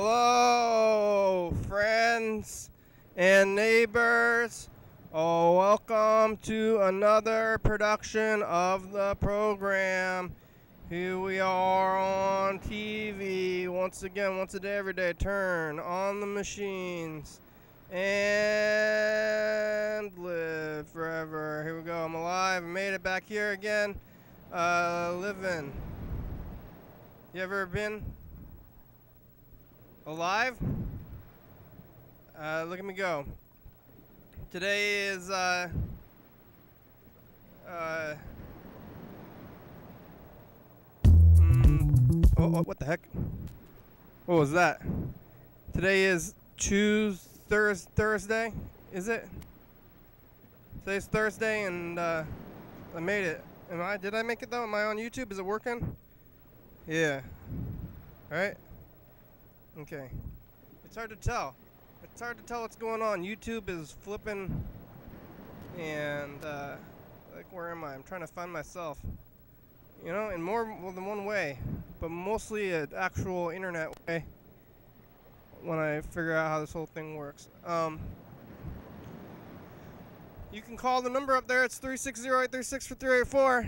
Hello, friends and neighbors. Oh, welcome to another production of the program. Here we are on TV once again, once a day, every day. Turn on the machines and live forever. Here we go. I'm alive. I made it back here again. Living. You ever been alive? Look at me go. Today is oh, what the heck? What was that? Today is Thursday, is it? Today's Thursday, and I made it. Did I make it though? Am I on YouTube? Is it working? Yeah. All right. Okay. It's hard to tell. It's hard to tell what's going on. YouTube is flipping, and like, where am I? I'm trying to find myself. You know, in more than one way, but mostly an actual internet way. When I figure out how this whole thing works. You can call the number up there. It's 360-836-4384.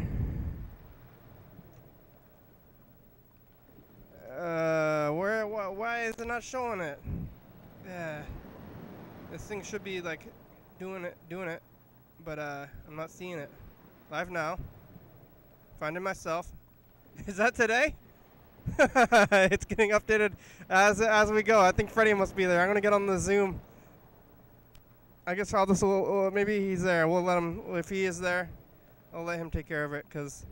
Why is it not showing it? Yeah. This thing should be like doing it, but I'm not seeing it. Live now. Finding myself. Is that today? It's getting updated as we go. I think Freddy must be there. I'm gonna get on the Zoom. I guess I'll just maybe he's there. We'll let him. If he is there, I'll let him take care of it because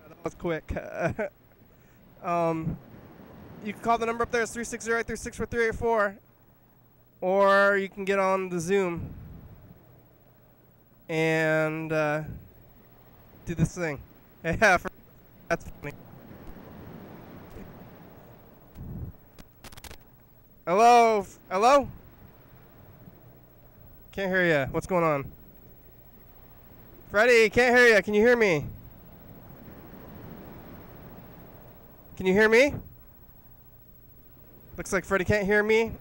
that was quick. You can call the number up there. It's 360-836-4384, or you can get on the Zoom and do this thing. Yeah, that's funny. Hello? Hello? Can't hear ya. What's going on? Freddy, can't hear ya. Can you hear me? Can you hear me? Looks like Freddy can't hear me,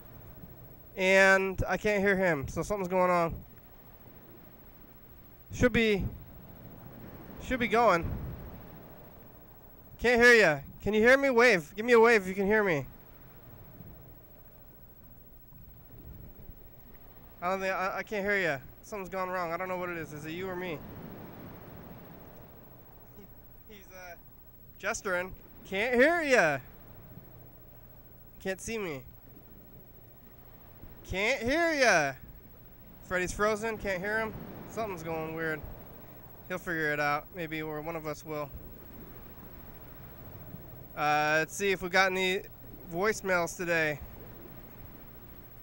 and I can't hear him, so something's going on. Should be going. Can't hear ya. Can you hear me? Wave. Give me a wave if you can hear me. I don't think I can't hear ya. Something's gone wrong. I don't know what it is. Is it you or me? He's gesturing. Can't hear ya. Can't see me. Can't hear ya. Freddy's frozen. Can't hear him. Something's going weird. He'll figure it out. Maybe, or one of us will. Let's see if we got any voicemails today.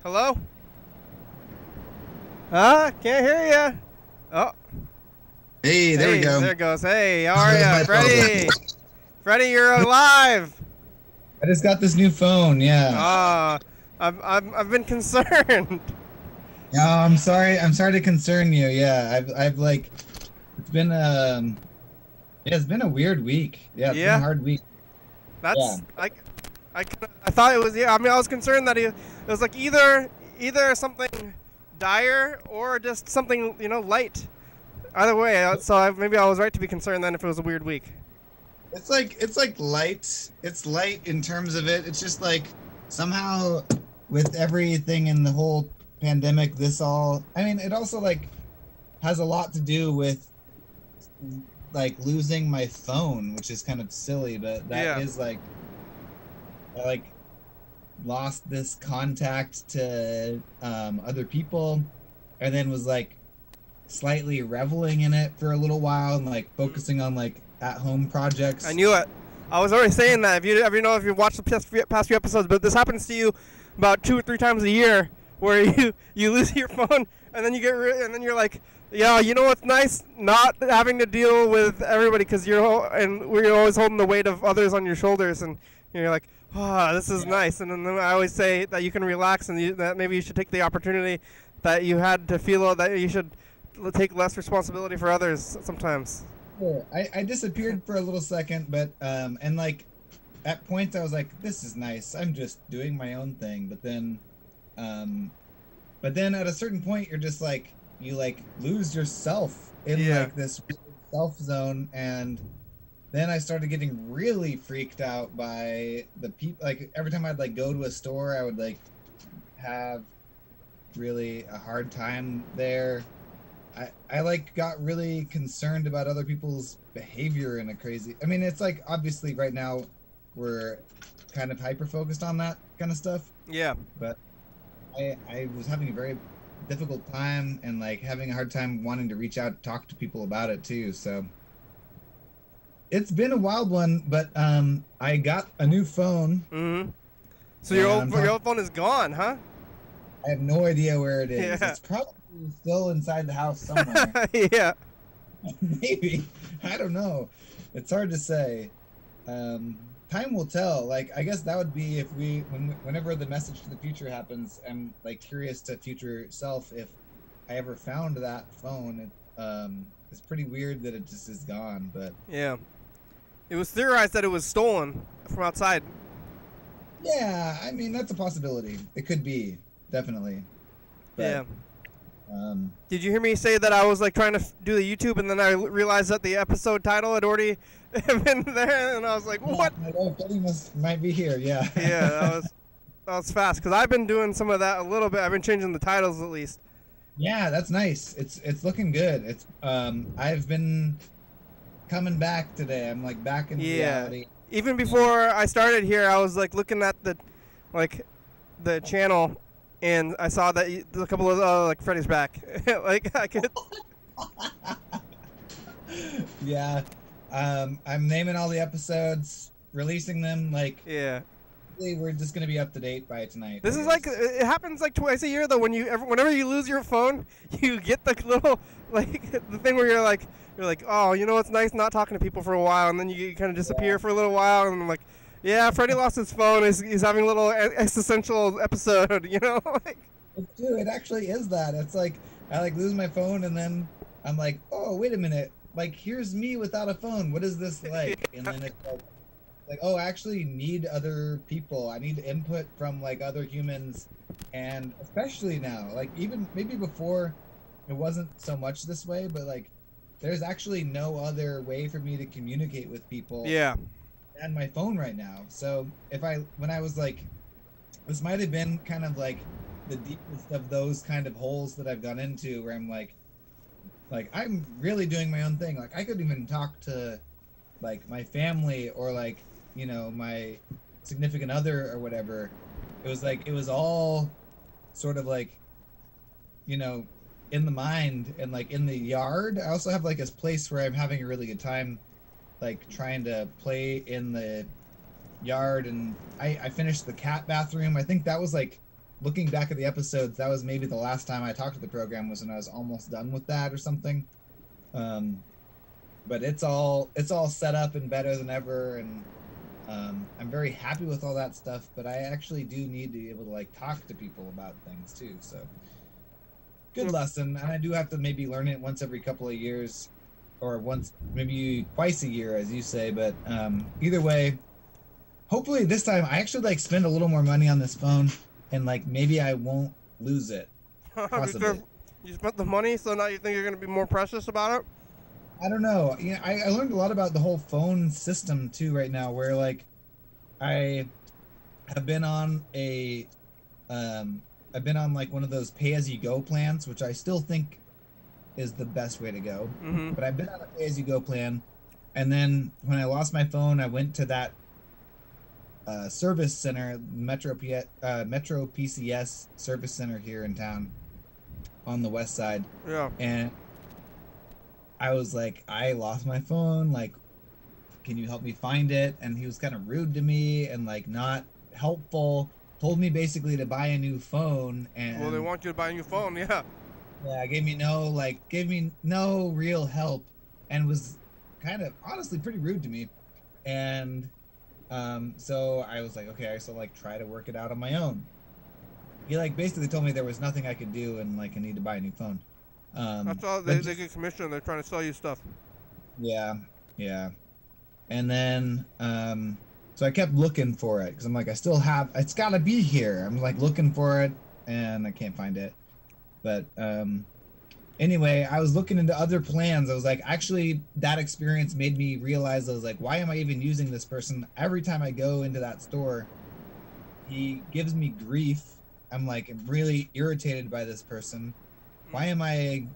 Hello? Can't hear ya. Oh. Hey, there we go. There it goes. Hey, how are ya, Freddy? Freddy, you're alive. I just got this new phone. Yeah. I've been concerned. Yeah, I'm sorry. I'm sorry to concern you. Yeah, I've like, it's been it's been a weird week. Yeah, it's been a hard week. That's I thought it was. Yeah, I mean, I was concerned that it was like either something dire or just something, you know, light. Either way, so maybe I was right to be concerned then if it was a weird week. It's like light. It's light in terms of it. It's just like somehow with everything in the whole pandemic, I mean, it also like has a lot to do with like losing my phone, which is kind of silly, but that is like I like lost this contact to other people, and then was like slightly reveling in it for a little while and like focusing on like at-home projects. I knew it. I was already saying that. If you watched the past few episodes, but this happens to you about 2 or 3 times a year, where you lose your phone and then you get and then you're like, yeah, you know what's nice? Not having to deal with everybody because we're always holding the weight of others on your shoulders, and you're like, oh, this is nice. And then I always say that you can relax and that maybe you should take the opportunity that you had to feel that you should take less responsibility for others sometimes. Sure. I disappeared for a little second, but and like at points I was like, this is nice. I'm just doing my own thing. But then at a certain point, you're just like, you like lose yourself in like this self zone. And then I started getting really freaked out by the people. Like every time I'd like go to a store, I would like have really a hard time there. I like got really concerned about other people's behavior in a crazy. I mean, it's like obviously right now we're kind of hyper focused on that kind of stuff. Yeah. But I was having a very difficult time and like having a hard time wanting to reach out, talk to people about it too. So it's been a wild one, but I got a new phone. Mm-hmm. So your old phone is gone, huh? I have no idea where it is. Yeah. It's probably still inside the house somewhere. Yeah. Maybe. I don't know. It's hard to say. Time will tell. Like, I guess that would be if whenever the message to the future happens, I'm like curious to future self if I ever found that phone. It's pretty weird that it just is gone, but yeah, it was theorized that it was stolen from outside. Yeah, I mean that's a possibility. It could be, definitely. But, yeah. Did you hear me say that I was like trying to do the YouTube, and then I realized that the episode title had already been there, and I was like, "What?" Freddy might be here. Yeah. Yeah, that was fast because I've been doing some of that a little bit. I've been changing the titles at least. Yeah, that's nice. It's looking good. It's I've been coming back today. I'm like back in reality. Even before I started here, I was like looking at the channel. And I saw that a couple of like Freddy's back. Like I could. Yeah, I'm naming all the episodes, releasing them. Like we're just gonna be up to date by tonight. This is like it happens like twice a year though. Whenever you lose your phone, you get the little like the thing where you're like oh, you know it's nice not talking to people for a while, and then you kind of disappear for a little while, and I'm like. Yeah, Freddy lost his phone. He's having a little existential episode, you know? Dude, it actually is that. It's like, I like lose my phone and then I'm like, oh, wait a minute. Like, here's me without a phone. What is this like? And then it's like, oh, I actually need other people. I need input from like other humans. And especially now, like even maybe before it wasn't so much this way, but like there's actually no other way for me to communicate with people. Yeah. And my phone right now. So when I was like, this might have been kind of like the deepest of those kind of holes that I've gone into where I'm like I'm really doing my own thing. Like I couldn't even talk to like my family or like, you know, my significant other or whatever. It was like, it was all sort of like, you know, in the mind and like in the yard. I also have like this place where I'm having a really good time like trying to play in the yard, and I finished the cat bathroom. I think that was like, looking back at the episodes, that was maybe the last time I talked to the program was when I was almost done with that or something. But it's all set up and better than ever, and I'm very happy with all that stuff, but I actually do need to be able to like talk to people about things too. So good lesson, and I do have to maybe learn it once every couple of years. Or once, maybe twice a year, as you say. But either way, hopefully this time I actually like spend a little more money on this phone, and like maybe I won't lose it. Possibly. You spent the money, so now you think you're gonna be more precious about it? I don't know. You know, I learned a lot about the whole phone system too right now. Where like I have been on I've been on like one of those pay-as-you-go plans, which I still think is the best way to go. Mm-hmm. But I've been on a pay-as-you-go plan, and then when I lost my phone, I went to that service center, Metro PCS service center here in town on the west side. Yeah. And I was like, I lost my phone. Like, can you help me find it? And he was kind of rude to me and like not helpful. Told me basically to buy a new phone. And well, they want you to buy a new phone, yeah. Yeah, gave me no real help, and was kind of honestly pretty rude to me. And so I was like, okay, I still like try to work it out on my own. He like basically told me there was nothing I could do, and like I need to buy a new phone. That's all. They get commission. They're trying to sell you stuff. Yeah. And then So I kept looking for it because I'm like, I still have, it's got to be here. I'm like looking for it and I can't find it. But anyway, I was looking into other plans. I was like, actually, that experience made me realize, I was like, why am I even using this person? Every time I go into that store, he gives me grief. I'm like, I'm really irritated by this person. Why am I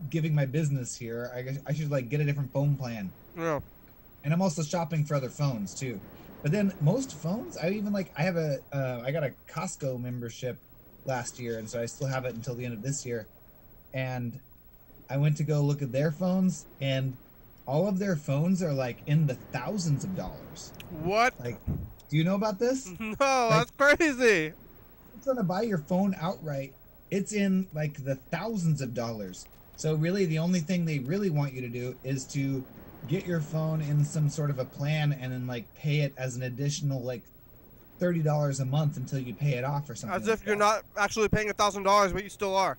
giving my business here? I should like get a different phone plan. Yeah. And I'm also shopping for other phones too. But then most phones, I even like, I have I got a Costco membership last year, and so I still have it until the end of this year. And I went to go look at their phones, and all of their phones are like in the thousands of dollars. What? Like, do you know about this? No, like, that's crazy. If you're trying to buy your phone outright, it's in like the thousands of dollars. So really, the only thing they really want you to do is to get your phone in some sort of a plan and then like pay it as an additional like $30 a month until you pay it off or something. As if you're not actually paying $1,000, but you still are.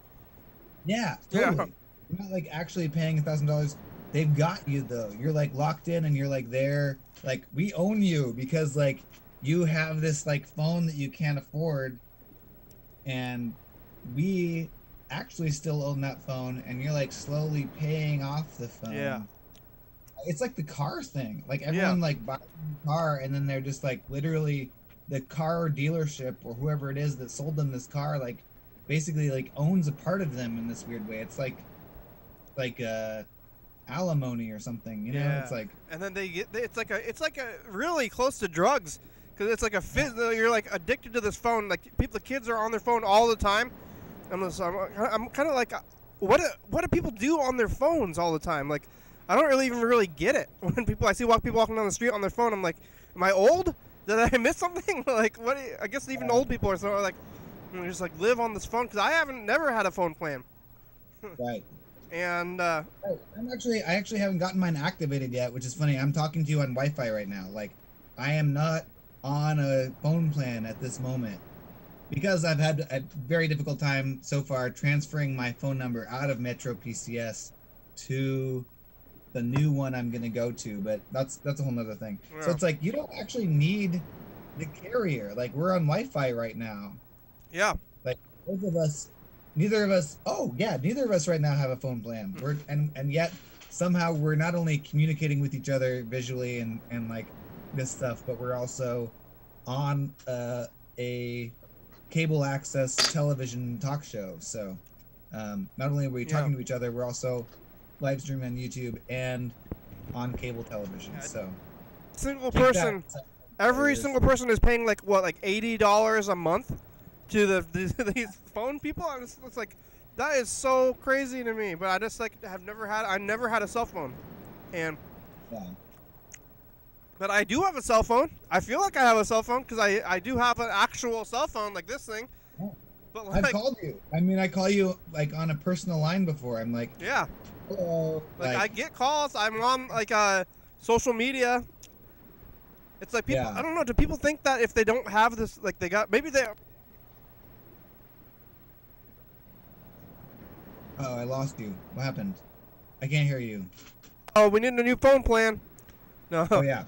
Yeah, totally. Yeah. You're not like actually paying $1,000. They've got you though. You're like locked in and you're like there. Like, we own you because like you have this like phone that you can't afford, and we actually still own that phone, and you're like slowly paying off the phone. Yeah. It's like the car thing. Like everyone like buys a car and then they're just like literally the car dealership or whoever it is that sold them this car like basically like owns a part of them in this weird way. It's like alimony or something, you know? It's like, and then it's like a really close to drugs, because it's like you're like addicted to this phone. Like the kids are on their phone all the time. I'm kind of like, what do people do on their phones all the time? Like, I don't really get it. When I see people walking down the street on their phone, I'm like, am I old? Did I miss something? Like, what? I guess even old people are sort of like, just like live on this phone, because I never had a phone plan. Right. And I actually haven't gotten mine activated yet, which is funny. I'm talking to you on Wi-Fi right now. Like, I am not on a phone plan at this moment because I've had a very difficult time so far transferring my phone number out of Metro PCS to the new one I'm gonna go to, but that's a whole nother thing. Yeah. So it's like you don't actually need the carrier. Like, we're on Wi-Fi right now. Yeah. Like neither of us right now have a phone plan. And yet somehow we're not only communicating with each other visually and like this stuff, but we're also on a cable access television talk show. So not only are we talking to each other, we're also live streaming on YouTube and on cable television. So every single person is paying like $80 a month to these phone people. It's like, that is so crazy to me. But I just like I never had a cell phone, and but I do have a cell phone. I feel like I have a cell phone because I do have an actual cell phone like this thing. But like, I've called you. I mean, I call you like on a personal line before. I'm like, yeah. Hello. Like, I get calls. I'm on like social media. It's like people. I don't know. Do people think that if they don't have this, like maybe they? Oh, I lost you. What happened? I can't hear you. Oh, we need a new phone plan. No. Oh yeah.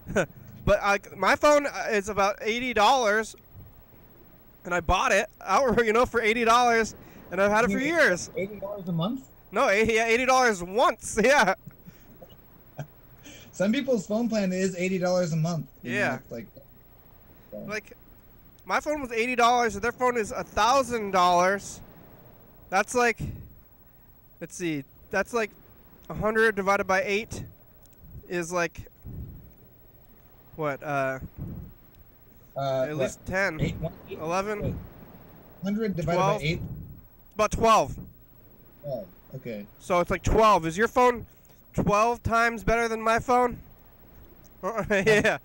But my phone is about $80, and I bought it outright, for $80, and I've had it for years. $80 a month? No, $80 once. Yeah. Some people's phone plan is $80 a month. Yeah. Like, my phone was $80, and their phone is $1,000. That's like, let's see, that's like 100 divided by 8 is like, what, at least 10, 11, 100 divided 12, by 8? About 12. Oh, okay. So it's like 12. Is your phone 12 times better than my phone? Yeah.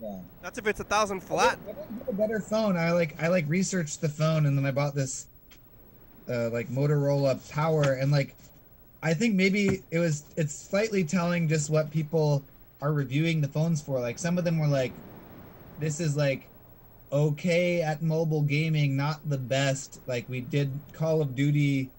Yeah. That's if it's 1,000 flat. I didn't get a better phone. I researched the phone, and then I bought this like Motorola Power, and like I think maybe it's slightly telling just what people are reviewing the phones for. Like, some of them were like, this is like okay at mobile gaming, not the best. Like, we did Call of Duty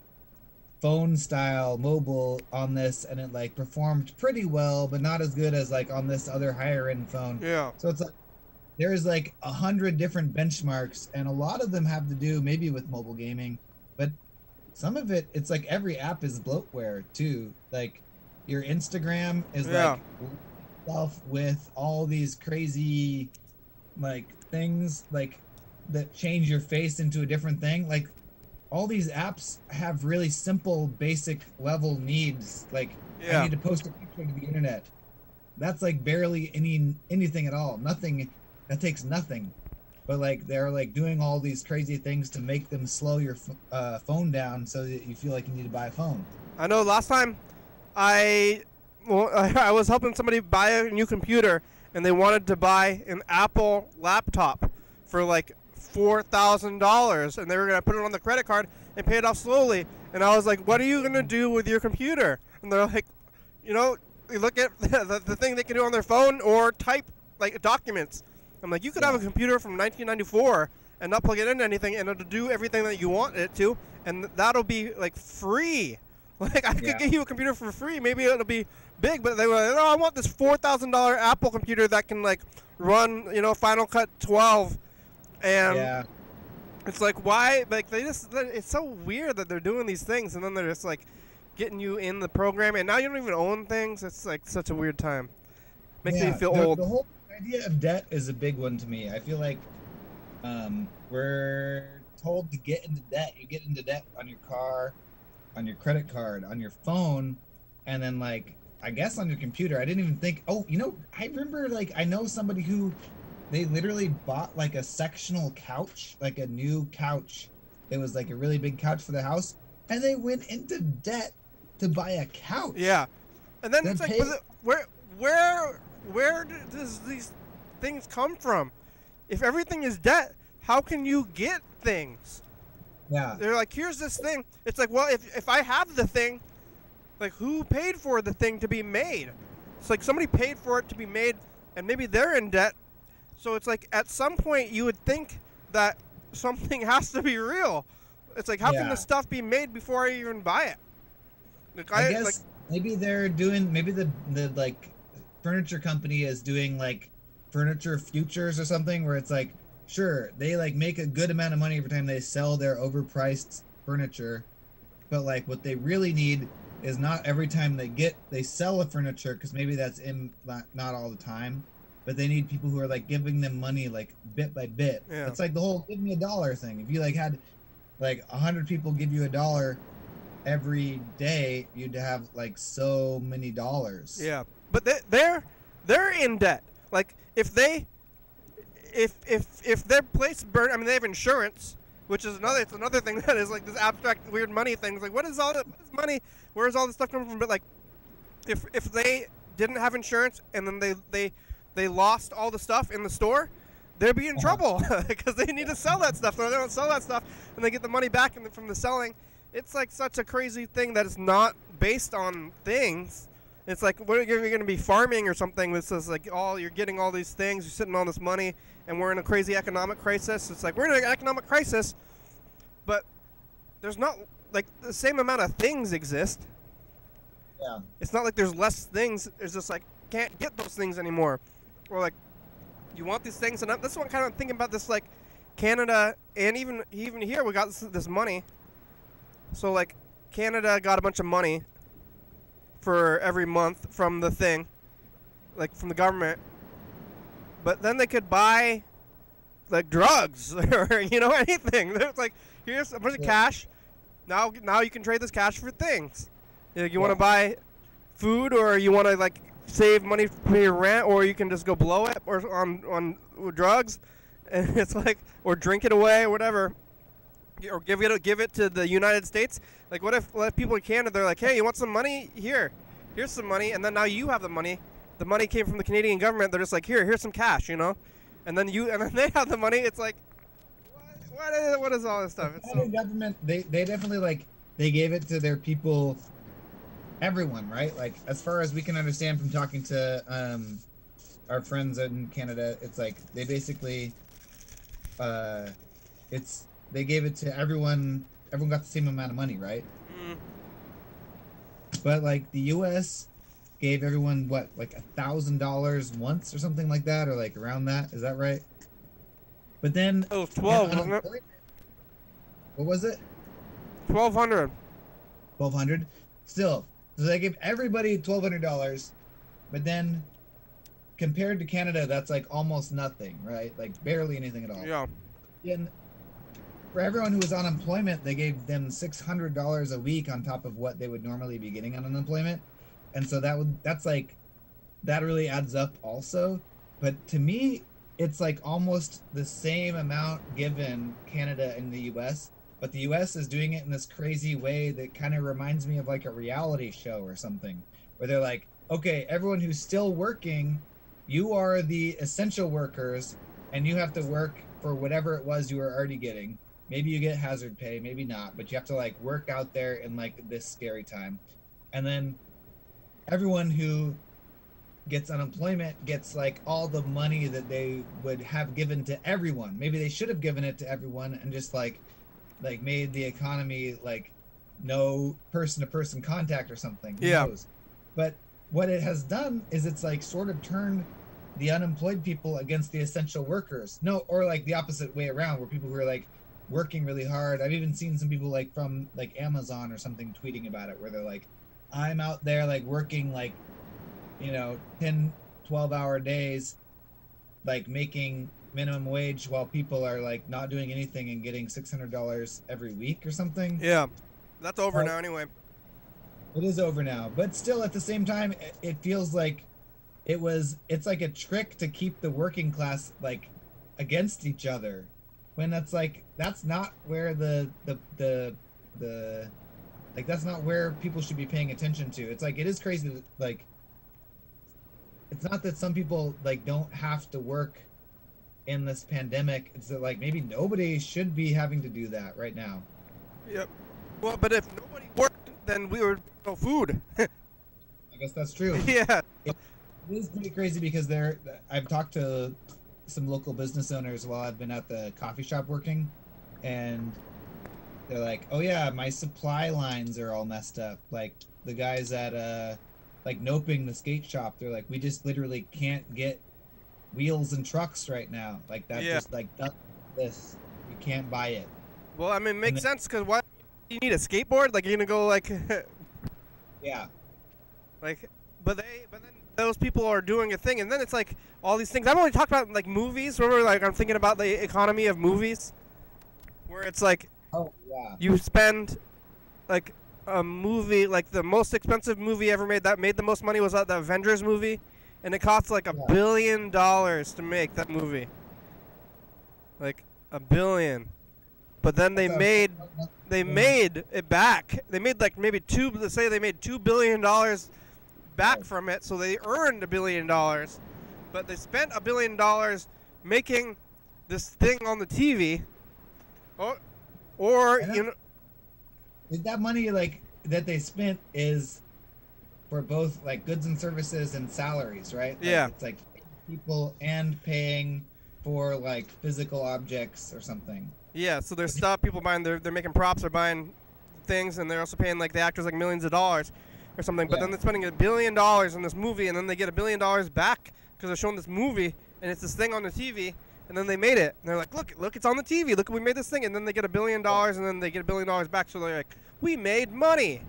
phone style mobile on this, and it like performed pretty well, but not as good as like on this other higher end phone. Yeah. So it's like, there's like 100 different benchmarks, and a lot of them have to do maybe with mobile gaming, but some of it, it's like every app is bloatware too. Like your Instagram is Yeah. like stuff with all these crazy like things like that change your face into a different thing. Like all these apps have really simple, basic level needs. Like I Yeah. need to post a picture to the internet. That's like barely anything at all. Nothing. That takes nothing. But like they're like doing all these crazy things to make them slow your phone down so that you feel like you need to buy a phone. I know last time I well, I was helping somebody buy a new computer, and they wanted to buy an Apple laptop for like $4,000, and they were gonna put it on the credit card and pay it off slowly. And I was like, "What are you gonna do with your computer?" And they're like, "You know, you look at the thing they can do on their phone or type like documents." I'm like, "You could have a computer from 1994 and not plug it into anything, and it'll do everything that you want it to, and that'll be like free." Like I could get you a computer for free. Maybe it'll be big, but they were like, "Oh, I want this $4,000 Apple computer that can like run, Final Cut 12." And it's like, why? Like it's so weird that they're doing these things, and then they're just like getting you in the program, and now you don't even own things. It's like such a weird time. Makes me feel old. The whole idea of debt is a big one to me. I feel like we're told to get into debt. You get into debt on your car, on your credit card, on your phone, and then like I guess on your computer. I didn't even think. Oh, I remember like I know somebody who they literally bought like a sectional couch, like a new couch. It was like a really big couch for the house, and they went into debt to buy a couch. Yeah, and then it's like, where does these things come from? If everything is debt, how can you get things? Yeah. They're like, here's this thing. It's like, well, if I have the thing, like, who paid for the thing to be made? It's like somebody paid for it to be made, and maybe they're in debt. So it's like, at some point, you would think that something has to be real. It's like, how can this stuff be made before I even buy it? Like, I guess maybe they're doing, maybe the like furniture company is doing like furniture futures or something where it's like, sure, they like make a good amount of money every time they sell their overpriced furniture, but like what they really need is not every time they sell a furniture, because maybe that's not all the time, but they need people who are like giving them money like bit by bit. Yeah. It's like the whole give me $1 thing. If you like had like 100 people give you $1 every day, you'd have like so many dollars. Yeah, but they're in debt. Like if their place burned, I mean, they have insurance, which is another thing that is like this abstract weird money thing. It's like, what is money? Where is all this stuff coming from? But like, if they didn't have insurance and then they lost all the stuff in the store, they'd be in trouble because they need to sell that stuff. Or they don't sell that stuff and they get the money back from the selling. It's like such a crazy thing that is not based on things. It's like, what, you're going to be farming or something with this, like, you're getting all these things, you're sitting on this money, and we're in a crazy economic crisis. It's like, we're in an economic crisis, but there's not, like, the same amount of things exist. Yeah. It's not like there's less things. It's just like, can't get those things anymore. Or like, you want these things, and this one kind of thinking about this, like, Canada, and even here, we got this money. So, like, Canada got a bunch of money for every month from the thing, like, from the government. But then they could buy, like, drugs or, anything. It's like, here's a bunch of cash. Now you can trade this cash for things. You want to buy food, or you want to, like, save money to pay your rent, or you can just go blow it or on drugs. And it's like, or drink it away or whatever. Or give it to the United States. Like, what if people in Canada, they're like, hey, you want some money? Here's some money, and then now you have the money. The money came from the Canadian government. They're just like, here's some cash, and then they have the money. It's like, what is all this stuff? The Canadian government, they definitely, like, they gave it to their people, everyone, right? Like, as far as we can understand from talking to our friends in Canada, it's like they basically, they gave it to everyone. Everyone got the same amount of money, right? Mm. But like the U.S., gave everyone what, like $1,000 once or something like that, or like around that. Is that right? But then it was 12, wasn't it? What was it? 1,200. 1,200. Still, so they gave everybody $1,200, but then compared to Canada, that's like almost nothing, right? Like barely anything at all. Yeah. And for everyone who was on unemployment, they gave them $600 a week on top of what they would normally be getting on unemployment, and so that's like, that really adds up also. But to me, it's like almost the same amount given Canada and the US, but the US is doing it in this crazy way that kind of reminds me of like a reality show or something, where they're like, okay, everyone who's still working, you are the essential workers, and you have to work for whatever it was you were already getting. Maybe you get hazard pay, maybe not, but you have to like work out there in like this scary time. And then everyone who gets unemployment gets like all the money that they would have given to everyone. Maybe they should have given it to everyone and just like made the economy like no person-to-person contact or something. Who knows? But what it has done is it's like sort of turned the unemployed people against the essential workers. No, or like the opposite way around, where people who are like working really hard. I've even seen some people like from like Amazon or something tweeting about it, where they're like, I'm out there like working like, 10, 12-hour days, like making minimum wage while people are like not doing anything and getting $600 every week or something. Yeah. That's over now anyway. It is over now, but still at the same time, it feels like it's like a trick to keep the working class like against each other, when that's not where that's not where people should be paying attention to. It's like, it is crazy that, like, it's not that some people like don't have to work in this pandemic. It's that like maybe nobody should be having to do that right now. Yep. Well, but if nobody worked, then we were no food. I guess that's true. Yeah. It is pretty crazy because I've talked to some local business owners while I've been at the coffee shop working, and they're like, oh yeah, my supply lines are all messed up. Like the guys at like Noping, the skate shop, they're like, we just literally can't get wheels and trucks right now. Like that, just like this, you can't buy it. Well, I mean, it makes sense, because why do you need a skateboard? Like, you're gonna go like yeah, like, but then those people are doing a thing, and then it's like all these things. I've only talked about like movies. Remember, like, I'm thinking about the economy of movies, where it's like, oh yeah, you spend like a movie, like the most expensive movie ever made that made the most money was the Avengers movie, and it cost like $1 billion to make that movie. Like $1 billion. But then they made it back. They made like maybe let's say they made $2 billion back from it, so they earned $1 billion. But they spent $1 billion making this thing on the TV. Or that money like that they spent is for both like goods and services and salaries, right? Like, yeah. It's like people and paying for like physical objects or something. Yeah, so there's stuff people buying. They're making props, they're buying things, and they're also paying like the actors like millions of dollars or something. But then they're spending $1 billion in this movie, and then they get $1 billion back because they're showing this movie, and it's this thing on the TV. And then they made it, and they're like, look, it's on the TV. Look, we made this thing. And then they get $1 billion, and then they get $1 billion back. So they're like, we made money.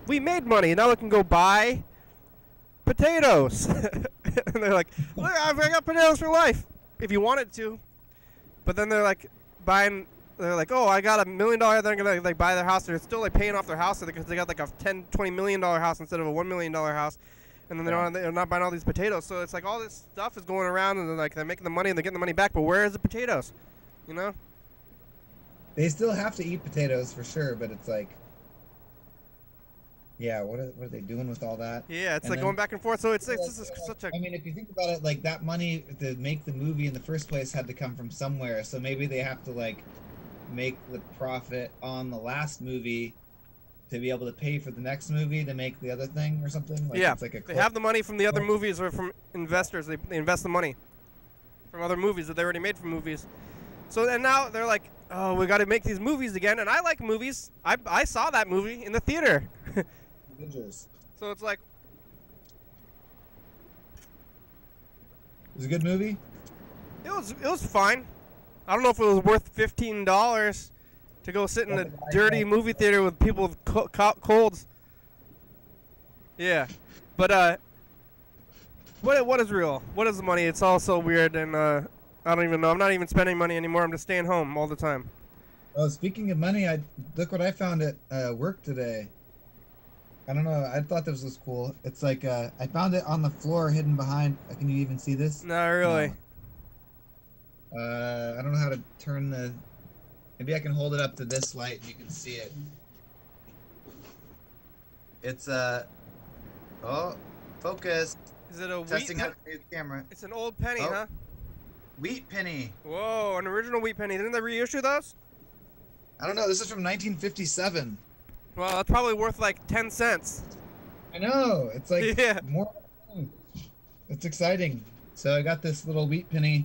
We made money. Now we can go buy potatoes. And they're like, look, I got potatoes for life if you wanted to. But then they're like they're like, oh, I got $1 million. They're gonna like buy their house. They're still like paying off their house because they got like a $10-20 million house instead of a $1 million house. And then they're not buying all these potatoes. So it's like all this stuff is going around, and they're making the money and they're getting the money back. But where is the potatoes? You know? They still have to eat potatoes for sure, but it's like, yeah, what are they doing with all that? Yeah, it's like going back and forth. So it's such a. I mean, if you think about it, like that money to make the movie in the first place had to come from somewhere. So maybe they have to like make the profit on the last movie to be able to pay for the next movie to make the other thing or something. Like, yeah, it's like they have the money from the other movies or from investors. They invest the money from other movies that they already made from movies. So and now they're like, oh, we got to make these movies again. And I like movies. I saw that movie in the theater. Avengers. So it's like, was a good movie. It was fine. I don't know if it was worth $15 to go sit in a dirty movie theater with people with colds. Yeah, but what is real? What is the money? It's all so weird, and I don't even know. I'm not even spending money anymore. I'm just staying home all the time. Oh, speaking of money, look what I found at work today. I don't know. I thought this was cool. It's like I found it on the floor, hidden behind. Can you even see this? Not really. No. I don't know how to turn the. Maybe I can hold it up to this light and you can see it. It's oh, focus. Is it a testing out the new camera? It's an old penny, huh? Wheat penny. Whoa, an original wheat penny. Didn't they reissue those? I don't know. This is from 1957. Well, that's probably worth like 10 cents. I know. It's like more. It's exciting. So I got this little wheat penny.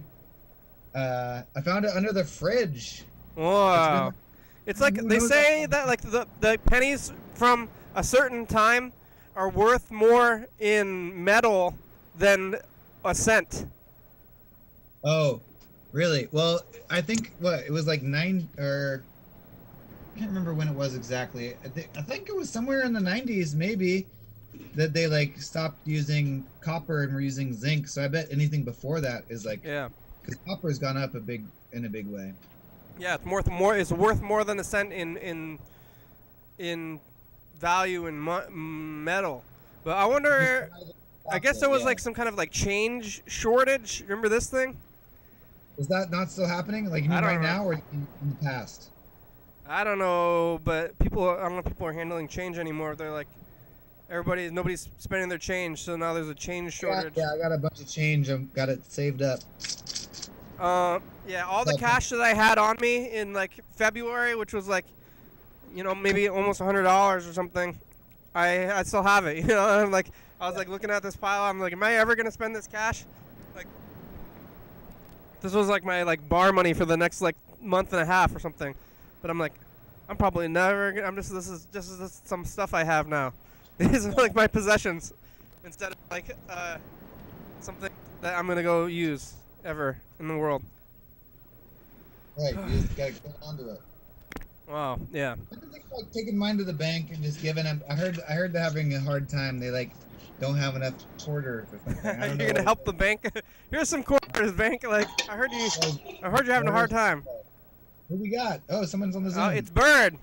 I found it under the fridge. Wow. It's like they say that like the pennies from a certain time are worth more in metal than a cent. Oh, really? Well, I think it was like I can't remember when it was exactly. I think it was somewhere in the 90s, maybe, that they like stopped using copper and were using zinc. So I bet anything before that is like, because copper's gone up in a big way. Yeah, it's worth more. It's worth more than a cent in value in metal. But I wonder. I guess there was like some kind of like change shortage. Remember this thing? Is that not still happening? Like you mean right now or in the past? I don't know, but I don't know if people are handling change anymore. They're like, nobody's spending their change, so now there's a change shortage. Yeah, I got a bunch of change. I've got it saved up. Yeah, all the cash that I had on me in like February, which was like, maybe almost $100 or something, I still have it. I'm like, I was like looking at this pile. I'm like, am I ever gonna spend this cash? Like, this was like my like bar money for the next like month and a half or something. But I'm like, I'm probably never gonna. This is just some stuff I have now. These are like my possessions, instead of like something that I'm gonna go use ever in the world. Right, you just gotta get onto it. Wow, yeah. I think like taking mine to the bank and just giving them. I heard they're having a hard time. They like don't have enough quarters or something. You're gonna help the bank? Here's some quarters, bank. Like I heard you're having a hard time. Who we got? Oh, someone's on the Zoom. Oh, it's Berd.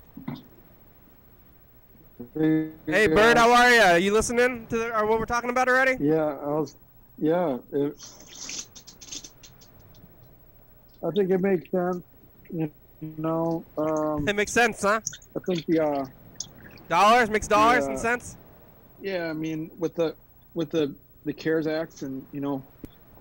Hey, Berd, how are you? Are you listening to what we're talking about already? Yeah, I think it makes sense. It makes sense, huh? I think dollars makes dollars and cents. Yeah, I mean, with the CARES Act and the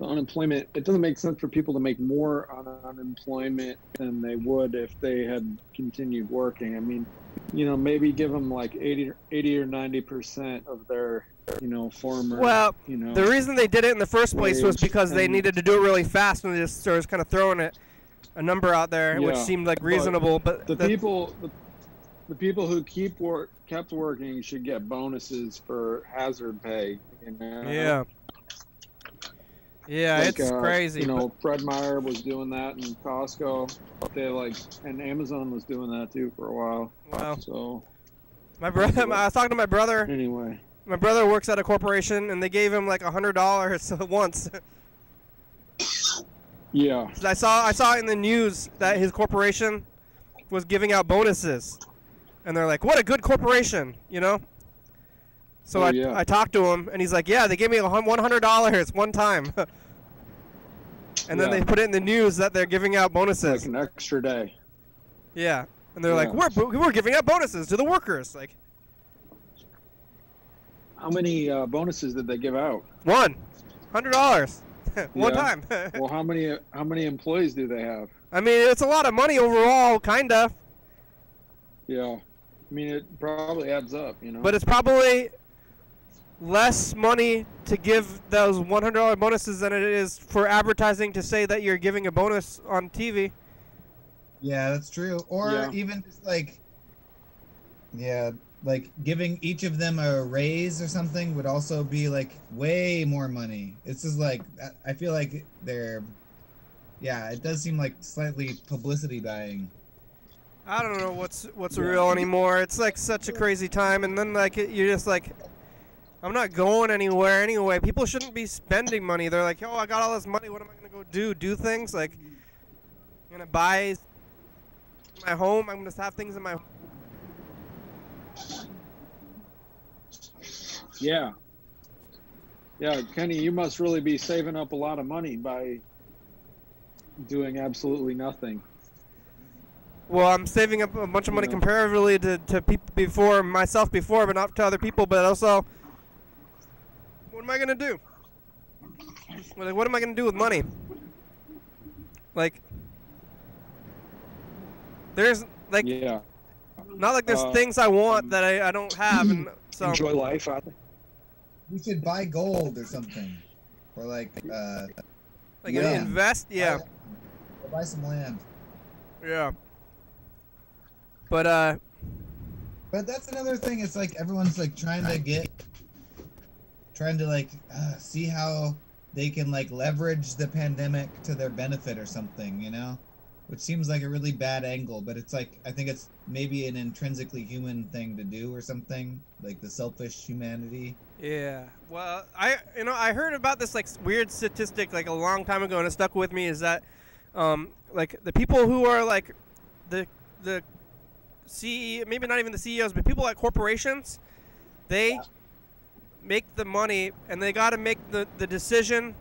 unemployment, it doesn't make sense for people to make more on unemployment than they would if they had continued working. I mean, maybe give them like 80 or 90% of their, former. Well, the reason they did it in the first place was because they needed to do it really fast, and they just sort of kind of throwing a number out there, which seemed like reasonable. But the people who kept working should get bonuses for hazard pay. Yeah. Yeah, like, it's crazy. Fred Meyer was doing that, and Costco, and Amazon was doing that too for a while. Wow. So, I was talking to my brother. Anyway, my brother works at a corporation, and they gave him like $100 once. Yeah. I saw in the news that his corporation was giving out bonuses, and they're like, "What a good corporation," So I talked to him, and he's like, "Yeah, they gave me $100 one time." And then they put it in the news that they're giving out bonuses. Like an extra day. Yeah, and they're like, "We're giving out bonuses to the workers." Like, how many bonuses did they give out? $100, one time. Well, how many employees do they have? I mean, it's a lot of money overall, kind of. Yeah, I mean, it probably adds up, But it's probably less money to give those $100 bonuses than it is for advertising to say that you're giving a bonus on TV. Yeah, that's true. Or even just like, like giving each of them a raise or something would also be like way more money. It's just like I feel like they're, yeah, it does seem like slightly publicity buying. I don't know what's real anymore. It's like such a crazy time, and then like you're just like, I'm not going anywhere anyway. People shouldn't be spending money. They're like, oh, I got all this money. What am I gonna go do? Do things like I'm gonna buy my home. I'm gonna have things in my home. Yeah. Yeah, Kenny, you must really be saving up a lot of money by doing absolutely nothing. Well, I'm saving up a bunch of money comparatively to people myself before, but not to other people. But also, what am I gonna do? Like, what am I gonna do with money? Like, there's like, not like there's things I want that I don't have, and so enjoy life. We should buy gold or something, or like invest. Yeah. Or buy some land. Yeah. But that's another thing. It's like everyone's like trying to like see how they can like leverage the pandemic to their benefit or something, you know, which seems like a really bad angle. But it's like, I think it's maybe an intrinsically human thing to do or something, like the selfish humanity. Yeah. Well, I heard about this like weird statistic like a long time ago, and it stuck with me. Is that like the people who are like the CEO, maybe not even the CEOs, but people at corporations, they make the money, and they got to make the decision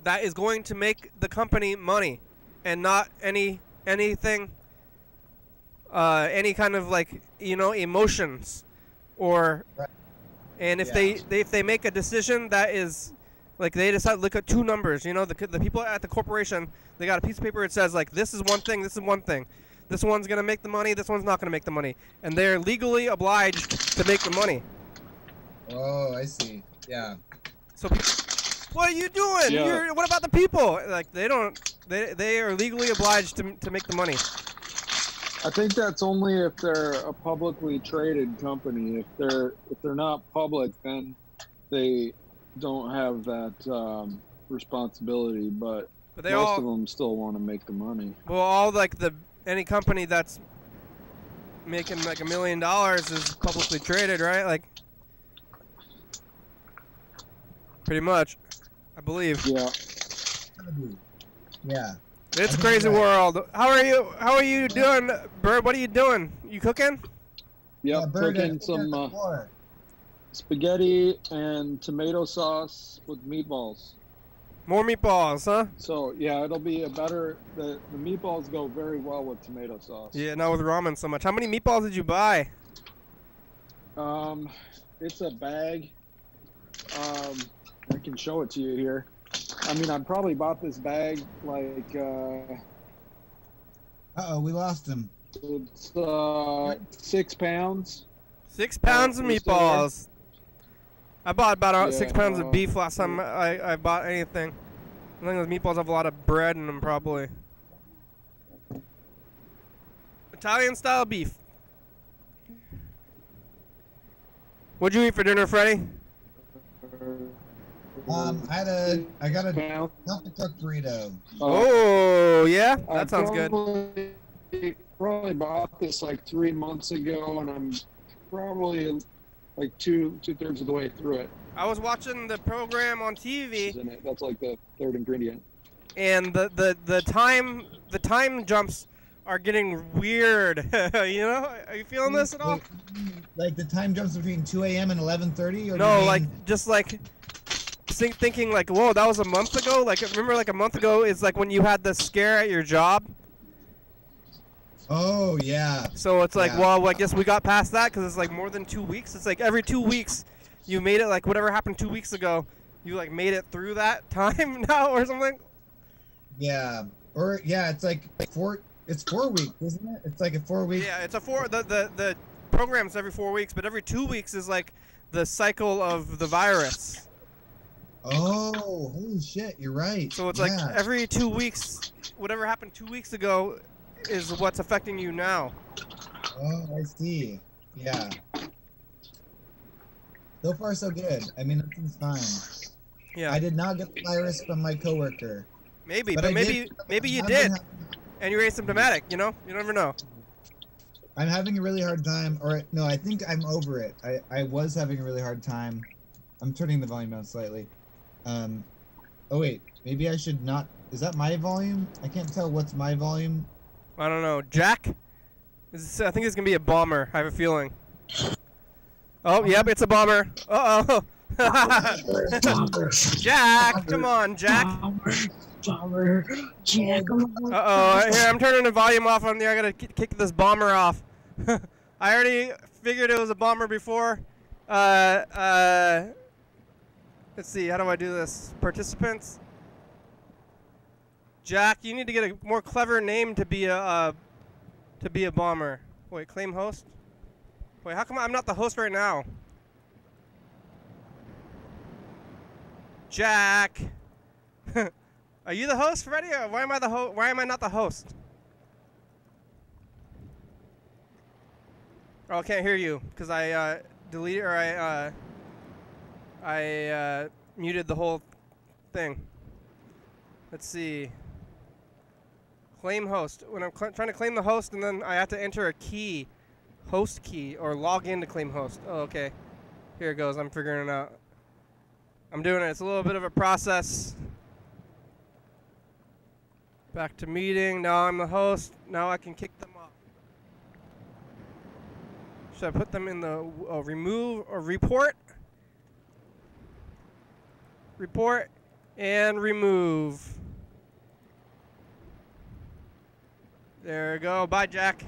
that is going to make the company money, and not anything, any kind of like, you know, emotions, or, and if they make a decision that is like, they decide to look at two numbers, you know, the people at the corporation, they got a piece of paper that says like, this is one thing, this is one thing. This one's going to make the money, this one's not going to make the money. And they're legally obliged to make the money. Oh, I see. Yeah. So, what are you doing? Yeah. What about the people? Like, they are legally obliged to make the money. I think that's only if they're a publicly traded company. If they're not public, then they don't have that responsibility. But most of them still want to make the money. Well, all like any company that's making like $1 million is publicly traded, right? Like, pretty much, I believe. Yeah. Yeah. It's a crazy world. How are you doing, Berd? What are you doing? You cooking? Yeah, cooking some spaghetti and tomato sauce with meatballs. More meatballs, huh? So yeah, it'll be the meatballs go very well with tomato sauce. Yeah, not with ramen so much. How many meatballs did you buy? It's a bag. I can show it to you here. I mean, I probably bought this bag like. We lost him. It's 6 pounds. 6 pounds of meatballs. I bought about 6 pounds of beef last time I bought anything. I think those meatballs have a lot of bread in them, probably. Italian style beef. What'd you eat for dinner, Freddy? I got a cooked burrito. Oh yeah, that sounds good. Probably bought this like 3 months ago, and I'm probably like two-thirds of the way through it. I was watching the program on TV. That's like the third ingredient. And the time jumps are getting weird. You know? Are you feeling this at all? Like the time jumps between 2 a.m. and 11:30? No, like just like thinking like, whoa, that was a month ago. Like, remember, like a month ago is like when you had the scare at your job. Oh yeah. So it's like, well, I guess we got past that because it's like more than 2 weeks. It's like every 2 weeks, you made it. Like whatever happened 2 weeks ago, you like made it through that time now or something. Yeah. Or yeah, it's like 4. It's 4 weeks, isn't it? It's like a 4 week. Yeah, it's a 4. The program's every 4 weeks, but every 2 weeks is like the cycle of the virus. Oh, holy shit! You're right. So it's like every 2 weeks, whatever happened 2 weeks ago is what's affecting you now. Oh, I see. Yeah. So far, so good. I mean, everything's fine. Yeah. I did not get the virus from my coworker. Maybe, But but I maybe you did, and you're asymptomatic. You know, you never know. I'm having a really hard time, or no, I think I'm over it. I was having a really hard time. I'm turning the volume down slightly. Oh wait, maybe I should not. Is that my volume? I can't tell what's my volume. I don't know. Jack? I think it's gonna be a bomber. I have a feeling. Oh, yep, it's a bomber. Uh-oh. Jack, come on, Jack. Bomber, Jack. Uh-oh, here, I'm turning the volume off on there. I gotta kick this bomber off. I already figured it was a bomber before. Let's see, how do I do this? Participants? Jack, you need to get a more clever name to be a bomber. Wait, claim host? Wait, how come I'm not the host right now? Jack. Are you the host, Freddy? Or why am I the why am I not the host? Oh, I can't hear you because I deleted or I muted the whole thing. Let's see. Claim host. When I'm trying to claim the host, and then I have to enter a key, host key, or log in to claim host. Oh, okay. Here it goes. I'm figuring it out. I'm doing it. It's a little bit of a process. Back to meeting. Now I'm the host. Now I can kick them off. Should I put them in the remove or report? Report and remove. There we go. Bye, Jack.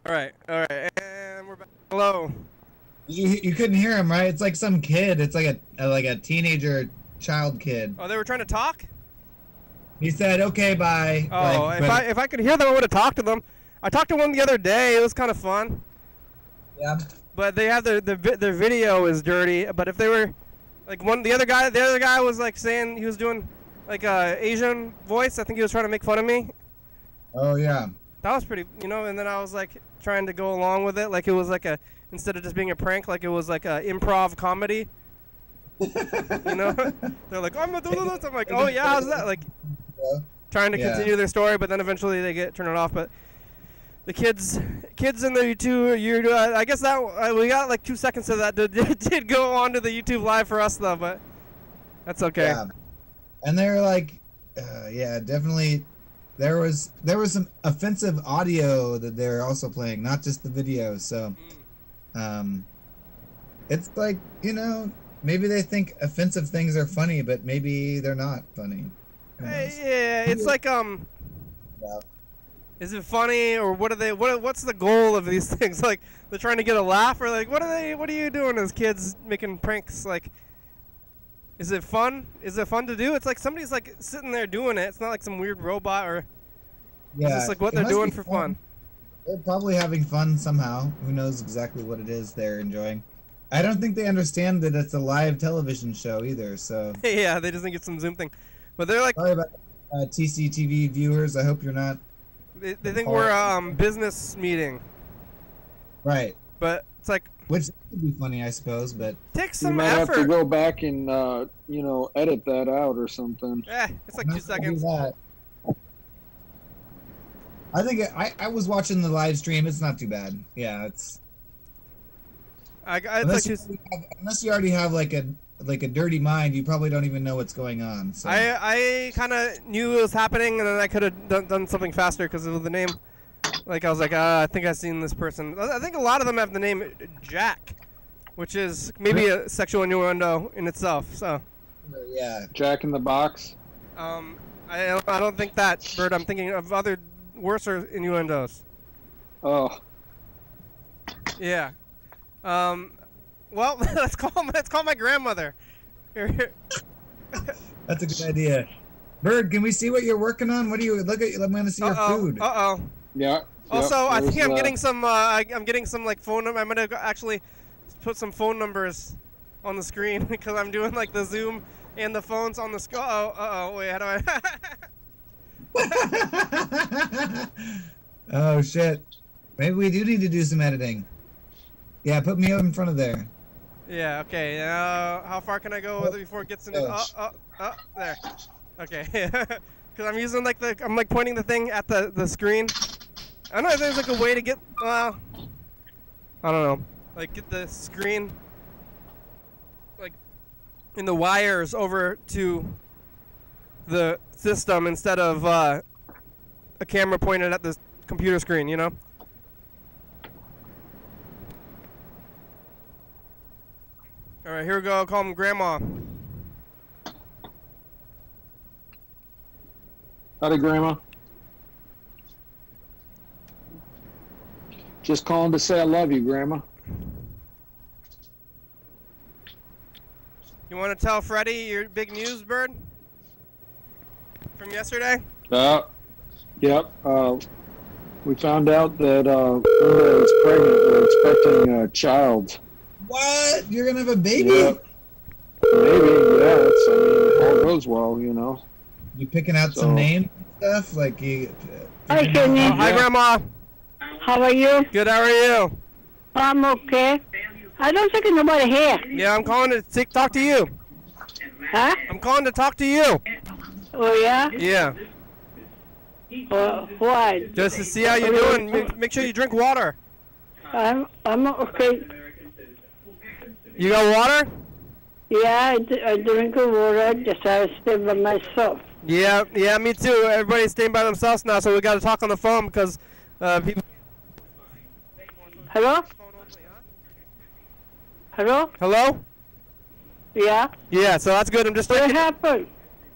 All right, and we're back. Hello. You couldn't hear him, right? It's like some kid. It's like a teenager child kid. Oh, they were trying to talk? He said, "Okay, bye." Oh, like, if I could hear them, I would have talked to them. I talked to one the other day. It was kind of fun. Yeah. But they have their video is dirty. But if they were like the other guy was like saying he was doing like a Asian voice. I think he was trying to make fun of me. Oh yeah. That was pretty, you know. And then I was like trying to go along with it, like it was like instead of just being a prank, like it was like a improv comedy. You know, they're like, I'm like, oh yeah, how's that? Like trying to continue their story, but then eventually they turn it off. But the kids in the YouTube, I guess that we got like 2 seconds of that did go on to the YouTube live for us though, but that's okay. Yeah. And they're like, yeah, definitely. There was some offensive audio that they're also playing, not just the video. So, it's like, you know, maybe they think offensive things are funny, but maybe they're not funny. Yeah, it's like Yeah. Is it funny, or what are they? What's the goal of these things? Like they're trying to get a laugh, or like what are you doing as kids making pranks? Like, is it fun? Is it fun to do? It's like somebody's like sitting there doing it. It's not like some weird robot, or Yeah, it's just like what they're doing for fun. They're probably having fun somehow. Who knows exactly what it is they're enjoying. I don't think they understand that it's a live television show either. So Yeah, they just think it's some Zoom thing, but they're like, sorry about TCTV viewers. I hope you're not. they think we're a business meeting, Right. but it's like Which would be funny, I suppose, but take You some might have to effort. go back and edit that out or something. It's like I'm 2 not gonna do seconds. that. I think I was watching the live stream. It's not too bad. Yeah, it's It's like unless you already have like a dirty mind, you probably don't even know what's going on. So. I kind of knew it was happening, and then I could have done something faster because of the name. Like I was like, I think I've seen this person. I think a lot of them have the name Jack, which is maybe a sexual innuendo in itself. So, Yeah. Jack in the Box. I don't think that, Berd. I'm thinking of other worse innuendos. Oh, Yeah. Well, let's call my grandmother. That's a good idea. Berd, can we see what you're working on? What do you look at? I'm going to see your food. yeah. Also, Yep, I think there's, I'm getting some. I'm getting some like phone number. I'm gonna actually put some phone numbers on the screen because I'm doing like the Zoom and the phones on the screen. Wait, how do I? Oh, shit. Maybe we do need to do some editing. All right. Maybe we do need to do some editing. All right. Oh, shit. Maybe we do need to do some editing. Yeah, put me up in front of there. Yeah. Okay. How far can I go with it before it gets into? There. Okay. Because I'm using like I'm like pointing the thing at the screen. I don't know if there's like a way to get. Well, I don't know. Like get the screen like in the wires over to the system instead of a camera pointed at the computer screen, you know? All right, here we go. I'll call him Grandma. Howdy, Grandma. Just calling to say I love you, Grandma. You want to tell Freddy your big news, Berd? From yesterday? Yep. We found out that Linda is pregnant. We're expecting a child. What? You're gonna have a baby? Yep. Maybe, yeah. It's, I mean, if all goes well, you know. You picking out some names and stuff? Like you. Hi, Kenny. Hi, Grandma. How are you? Good, how are you? I'm okay. I don't think nobody here. Yeah, I'm calling to talk to you. Huh? I'm calling to talk to you. Oh, yeah? Yeah. Why? Just to see how you're doing. Make sure you drink water. I'm okay. You got water? Yeah, I drink water. Just I stay by myself. Yeah, me too. Everybody's staying by themselves now, so we got to talk on the phone because people. Hello? Hello? Hello? Yeah? Yeah, so that's good. I'm just What checking. happened?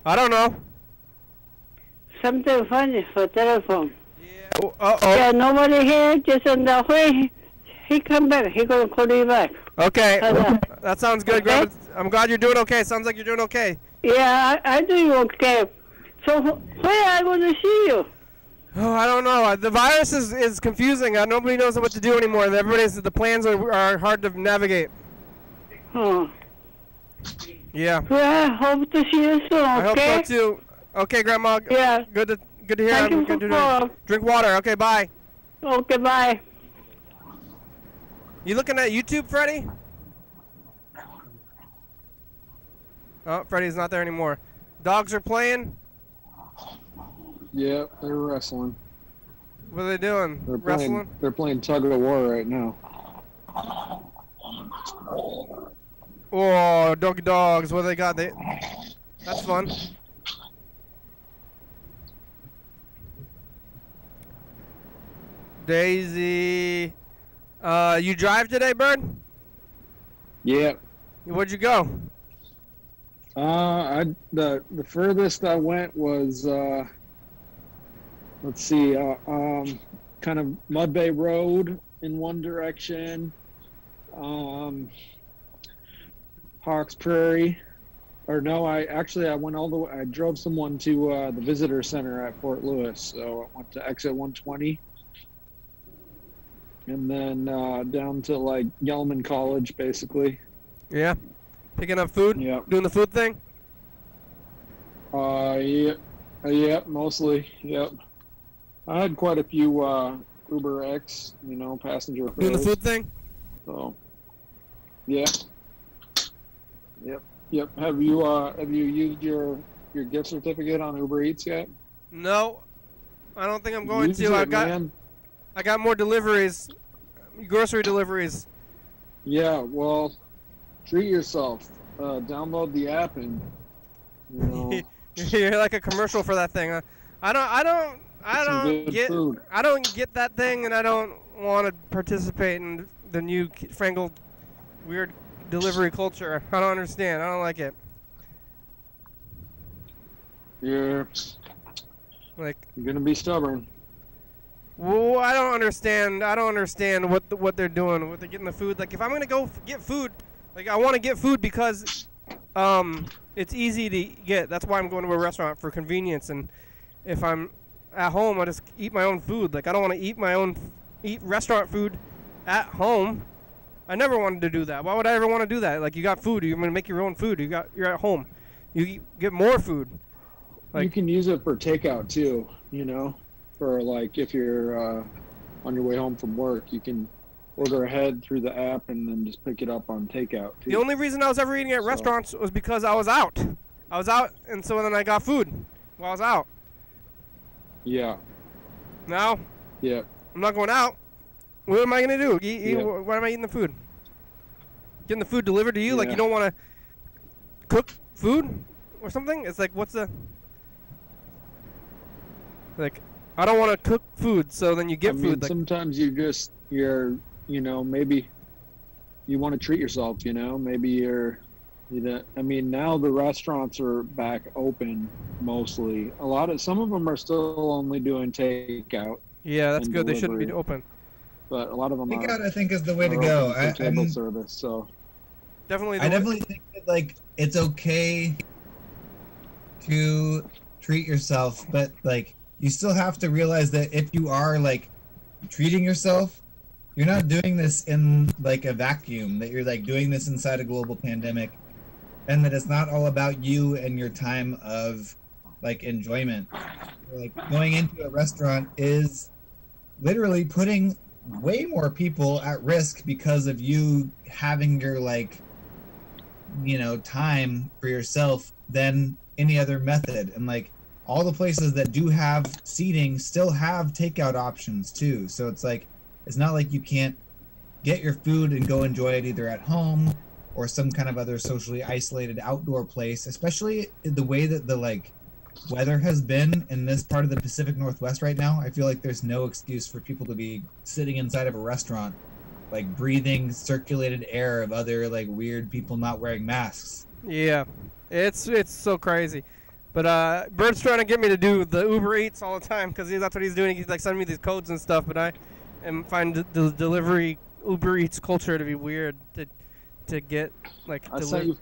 I don't know. Something funny for telephone. Yeah. Uh-oh. Yeah, nobody here. Just on the way. He come back. He gonna call you back. Okay. Hello? That sounds good, Okay. Grandma. I'm glad you're doing okay. Sounds like you're doing okay. Yeah, I do okay. So where I going to see you? Oh, I don't know. The virus is confusing. Nobody knows what to do anymore. The plans are hard to navigate. Oh. Yeah. Well, I hope to see you soon, I hope okay? so too. Okay, Grandma. Yeah. Good to hear. Thank you Good to for calling. drink water. Okay, bye. Okay, bye. You looking at YouTube, Freddy? Oh, Freddy's not there anymore. Dogs are playing. Yeah, they're wrestling. What are they doing? Wrestling? They're playing tug of war right now. Oh, doggy dogs. What do they got? That's fun. Daisy. You drive today, Berd? Yeah. Where'd you go? The furthest I went was let's see, kind of Mud Bay Road in one direction, Hawks Prairie, or no, I went all the way. I drove someone to the visitor center at Fort Lewis, so I went to exit 120, and then down to like Yellman College, basically. Yeah. Picking up food? Yeah. Doing the food thing? Yep, mostly. Yep. I had quite a few Uber X, passenger fares. Doing the food thing? So, yeah. Yep. Have you used your gift certificate on Uber Eats yet? No. I don't think I'm going Use to. it, man. I got more deliveries. Grocery deliveries. Yeah, well, treat yourself. Download the app and You're like a commercial for that thing. I don't get that thing, and I don't want to participate in the new fangled weird delivery culture. I don't understand. I don't like it. You're gonna be stubborn. Well, I don't understand. I don't understand what they're doing. What they're getting the food. Like if I'm gonna go get food, like I want to get food because it's easy to get. That's why I'm going to a restaurant for convenience. And if I'm at home, I just eat my own food. Like I don't want to eat restaurant food at home. I never wanted to do that. Why would I ever want to do that? Like you got food, you're gonna make your own food. You're at home. You get more food. Like, you can use it for takeout too. For like if you're on your way home from work, you can order ahead through the app and then just pick it up on takeout. Too. The only reason I was ever eating at restaurants was because I was out. And so then I got food while I was out. Yeah. Now, Yeah. I'm not going out. What am I going to do? Why am I eating the food? Getting the food delivered to you? Like, you don't want to cook food or something? It's like, what's the... Like, I don't want to cook food, so then you get food. Like, sometimes you're, you know, maybe you want to treat yourself, you know? Maybe you're, you know, I mean, now the restaurants are back open mostly. Some of them are still only doing takeout. Yeah, that's good. Delivery. They shouldn't be open. But a lot of them takeout, I think, is the way to go. Table service, so. Definitely. I definitely think that, like, it's okay to treat yourself, but, like, you still have to realize that if you are, like, treating yourself, you're not doing this in, like, a vacuum, that you're, like, doing this inside a global pandemic, and that it's not all about you and your time of, like, enjoyment. Like, going into a restaurant is literally putting way more people at risk because of you having your, like, you know, time for yourself than any other method. And, like, all the places that do have seating still have takeout options too. So it's like, it's not like you can't get your food and go enjoy it either at home or some kind of other socially isolated outdoor place, especially the way that the, like, weather has been in this part of the Pacific Northwest right now. I feel like there's no excuse for people to be sitting inside of a restaurant, like, breathing circulated air of other, like, weird people not wearing masks. Yeah, it's so crazy. But Berd's trying to get me to do the Uber Eats all the time because that's what he's doing. He's, like, sending me these codes and stuff, but I find the delivery Uber Eats culture to be weird to get, like, I sent you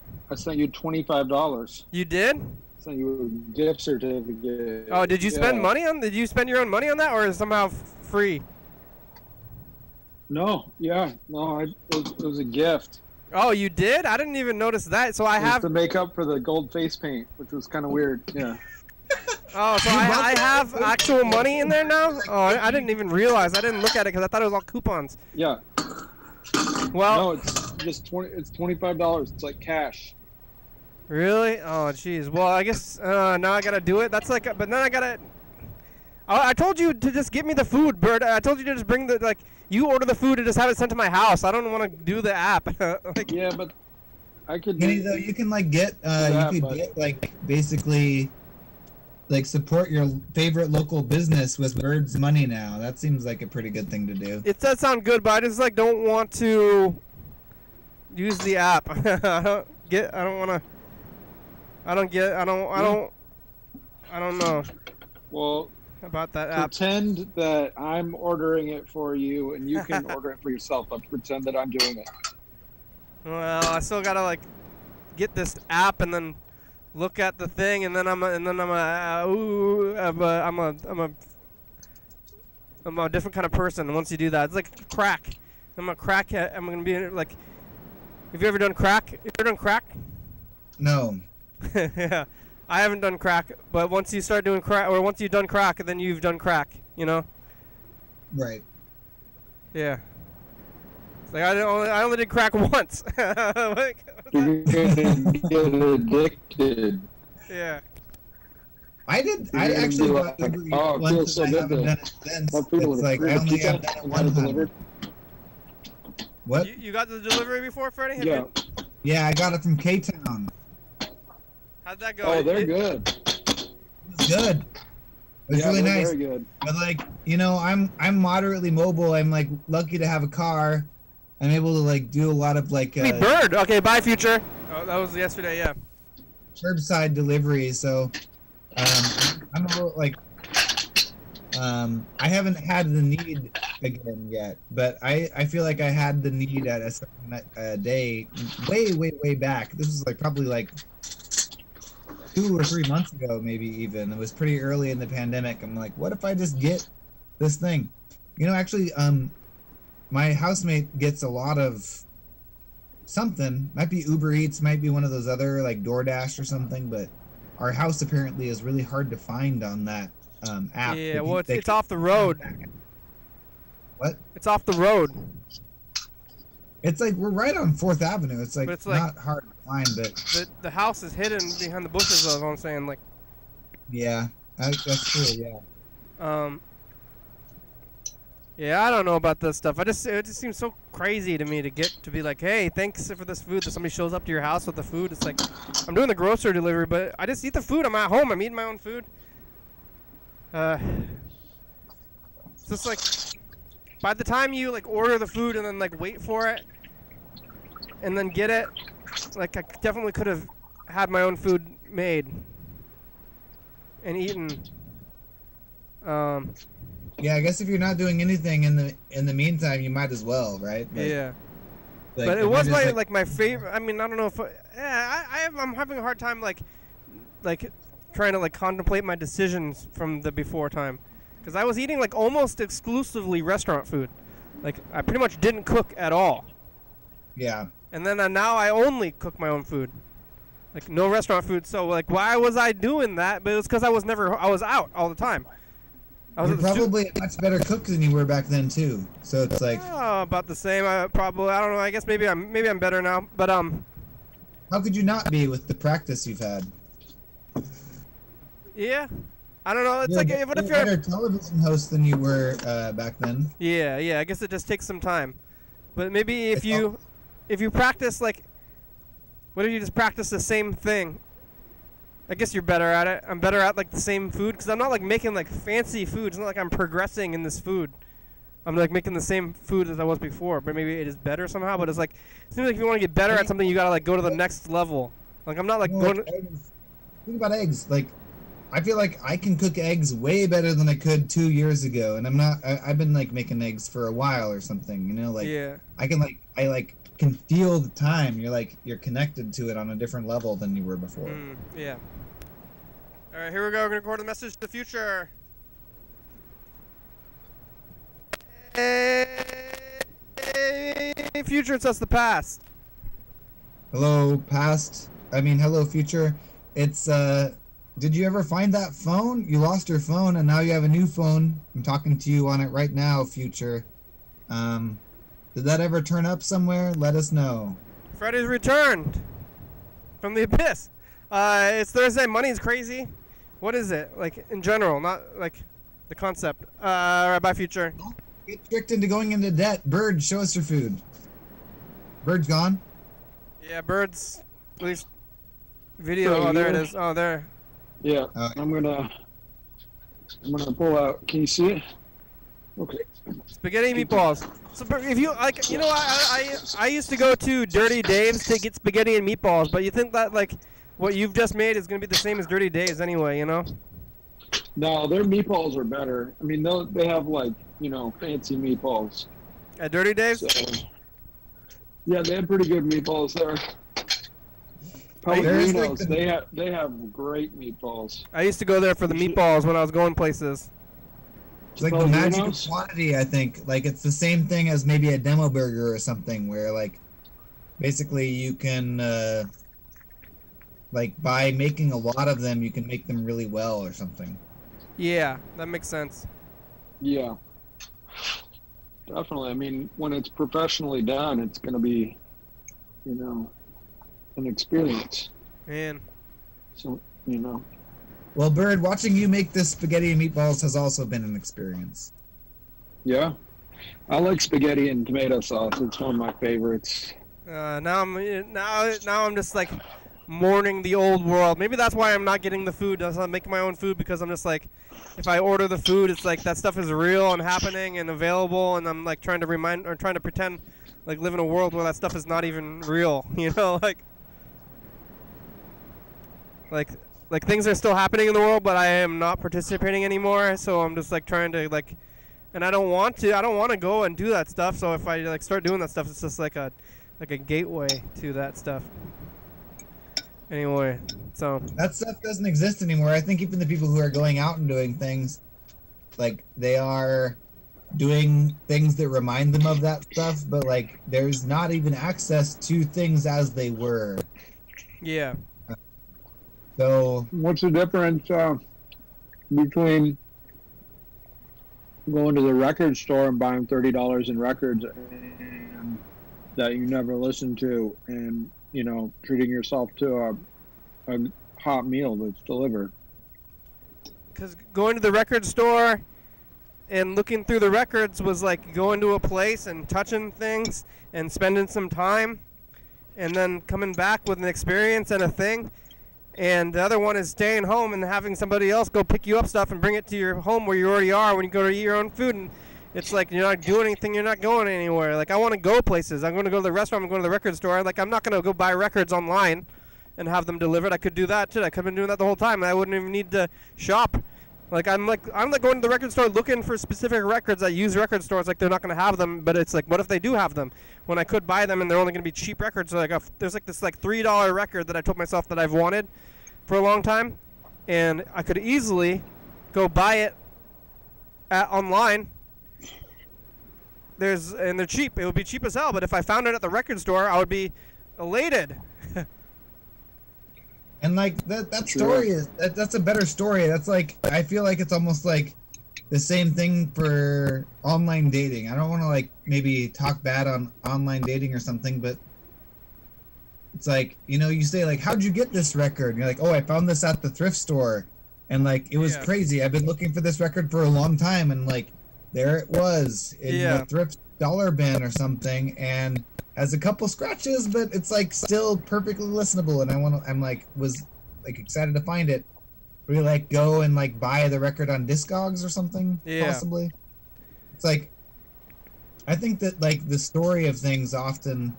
$25. You did? I sent you a gift certificate. Oh, did you spend money on? Did you spend your own money on that, or is it somehow free? No, it was a gift. Oh, you did? I didn't even notice that. So I have to make up for the gold face paint, which was kind of weird. Yeah. Oh, so I have actual money in there now? Oh, I didn't even realize. I didn't look at it because I thought it was all coupons. Yeah. Well, no, it's just It's $25. It's like cash. Really? Oh, jeez. Well, I guess now I gotta do it. That's like, but then I gotta. I told you to just get me the food, Berd. I told you to just bring you order the food and just have it sent to my house. I don't want to do the app. Like, yeah, but I could. You can, like, get get, like, basically, like, support your favorite local business with Berd's money now. That seems like a pretty good thing to do. It does sound good, but I just, like, don't want to use the app. I don't know. Well, about that app. Pretend that I'm ordering it for you and you can order it for yourself. I'll pretend that I'm doing it. Well, I still gotta, like, get this app and then look at the thing, and then I'm a different kind of person once you do that. It's like crack. I'm a crackhead. I'm gonna be like. Have you ever done crack? You ever done crack? No. Yeah. I haven't done crack, but once you start doing crack, or once you've done crack, then you've done crack, you know? Right. Yeah. It's like I only did crack once. Like, you're gonna get addicted. Yeah. I actually got Uber Eats once, and I haven't done it since. It's like I only have done it one time. What? You got the delivery before, Freddy? Yeah. Yeah, I got it from K-Town. How'd that go? Oh, they're good. It's good. It was really nice. Very good. But, like, you know, I'm moderately mobile. I'm, like, lucky to have a car. I'm able to, like, do a lot of, like, Berd. Okay, bye, future. Oh, that was yesterday. Yeah. Curbside delivery. So, I'm a little, like, I haven't had the need again yet, but I feel like I had the need at a certain day way back. This was, like, probably, like, 2 or 3 months ago, maybe even. It was pretty early in the pandemic. I'm like, what if I just get this thing? You know, actually, my housemate gets a lot of something. Might be Uber Eats, might be one of those other, like, DoorDash or something, but our house apparently is really hard to find on that app. Yeah, well, it's off the road. What? It's off the road. It's like we're right on 4th Avenue. It's like, But it's like- not hard to find, but The house is hidden behind the bushes. That's what I'm saying. Like, yeah, that's true. Yeah. Yeah, I don't know about this stuff. It just seems so crazy to me to be like, hey, thanks for this food. That somebody shows up to your house with the food. It's like, I'm doing the grocery delivery, but I just eat the food. I'm at home. I'm eating my own food. It's just like, by the time you like order the food and then like wait for it, and then get it, like I definitely could have had my own food made and eaten. Yeah, I guess if you're not doing anything in the meantime, you might as well, right? Like, Yeah. like, But if it was you're just, like my favorite. I mean, I don't know if I'm having a hard time like trying to like contemplate my decisions from the before time, because I was eating like almost exclusively restaurant food. Like I pretty much didn't cook at all. Yeah. And then now I only cook my own food. Like no restaurant food. So like why was I doing that? But it was because I was out all the time. You're probably a much better cook than you were back then too. So it's like about the same. I don't know. I guess maybe I'm better now. But how could you not be with the practice you've had? Yeah. I don't know. It's You're like a what if you're better television host than you were back then. Yeah. I guess it just takes some time. But maybe if you practice like, what if you just practice the same thing? I guess you're better at it. I'm better at like the same food because I'm not like making like fancy food. It's not like I'm progressing in this food. I'm like making the same food as I was before, but maybe it is better somehow. But it's like it seems like if you want to get better at something, you gotta like go to the next level. Like I'm not like going. Eggs. Think about eggs. Like I feel like I can cook eggs way better than I could 2 years ago, and I'm not. I've been like making eggs for a while or something. You know, like yeah. I can feel the time. You're connected to it on a different level than you were before. Yeah. All right, here we go. We're gonna record a message to the future. Hey, future, it's us, the past. Hello, past. I mean, hello, future. It's Did you ever find that phone? You lost your phone, and now you have a new phone. I'm talking to you on it right now, future. Did that ever turn up somewhere? Let us know. Freddy's returned from the abyss. It's Thursday. Money's crazy. What is it? Like, in general, not like the concept. All right, bye, future. Don't get tricked into going into debt. Berd, show us your food. Bird's gone? Yeah, Bird's at least video. Oh, there it is. Oh, there. Yeah, I'm gonna pull out. Can you see it? Okay. Spaghetti meatballs. So if you like, you know, I used to go to Dirty Dave's to get spaghetti and meatballs, but you think that like what you've just made is gonna be the same as Dirty Dave's anyway, you know? No, their meatballs are better. I mean, they have like, you know, fancy meatballs. At Dirty Dave's? So, yeah, they have pretty good meatballs there. Pellegrinos, they have great meatballs. I used to go there for the meatballs when I was going places. It's like the magic of quantity, I think. Like, it's the same thing as maybe a demo burger or something, where, like, basically you can, like, by making a lot of them, you can make them really well or something. Yeah, that makes sense. Yeah. Definitely. I mean, when it's professionally done, it's going to be, you know, an experience. Man. So, you know. Well, Berd, watching you make this spaghetti and meatballs has also been an experience. Yeah. I like spaghetti and tomato sauce. It's one of my favorites. Now I'm just like mourning the old world. Maybe that's why I'm not getting the food. I'm making my own food because I'm just like, if I order the food, it's like that stuff is real and happening and available, and I'm like trying to pretend like live in a world where that stuff is not even real. You know, like things are still happening in the world, but I am not participating anymore. So I'm just like trying to like, and I don't want to go and do that stuff. So if I like start doing that stuff, it's just like a gateway to that stuff. Anyway, so that stuff doesn't exist anymore. I think even the people who are going out and doing things, like, they are doing things that remind them of that stuff, but like there's not even access to things as they were. Yeah. So what's the difference between going to the record store and buying $30 in records and that you never listen to, and treating yourself to a hot meal that's delivered. Because going to the record store and looking through the records was like going to a place and touching things and spending some time and then coming back with an experience and a thing. And the other one is staying home and having somebody else go pick you up stuff and bring it to your home where you already are when you go to eat your own food. And it's like you're not doing anything, you're not going anywhere. Like, I want to go places. I'm going to go to the restaurant, I'm going to the record store. Like, I'm not going to go buy records online and have them delivered. I could do that too. I could have been doing that the whole time. I wouldn't even need to shop. I'm like going to the record store looking for specific records. I use record stores like they're not going to have them, but it's like, what if they do have them? When I could buy them and they're only going to be cheap records. So there's like this $3 record that I told myself that I've wanted for a long time, and I could easily go buy it online. And they're cheap. It would be cheap as hell, but if I found it at the record store, I would be elated. And like that story that's a better story. That's like, I feel like it's almost like the same thing for online dating. I don't want to like maybe talk bad on online dating or something, but it's like, you say like, how'd you get this record? And you're like, oh, I found this at the thrift store, and like it was crazy. I've been looking for this record for a long time, and like there it was in the thrift dollar bin or something, and has a couple scratches, but it's like still perfectly listenable, and was excited to find it. We like go and like buy the record on Discogs or something, possibly. It's like, I think that like the story of things often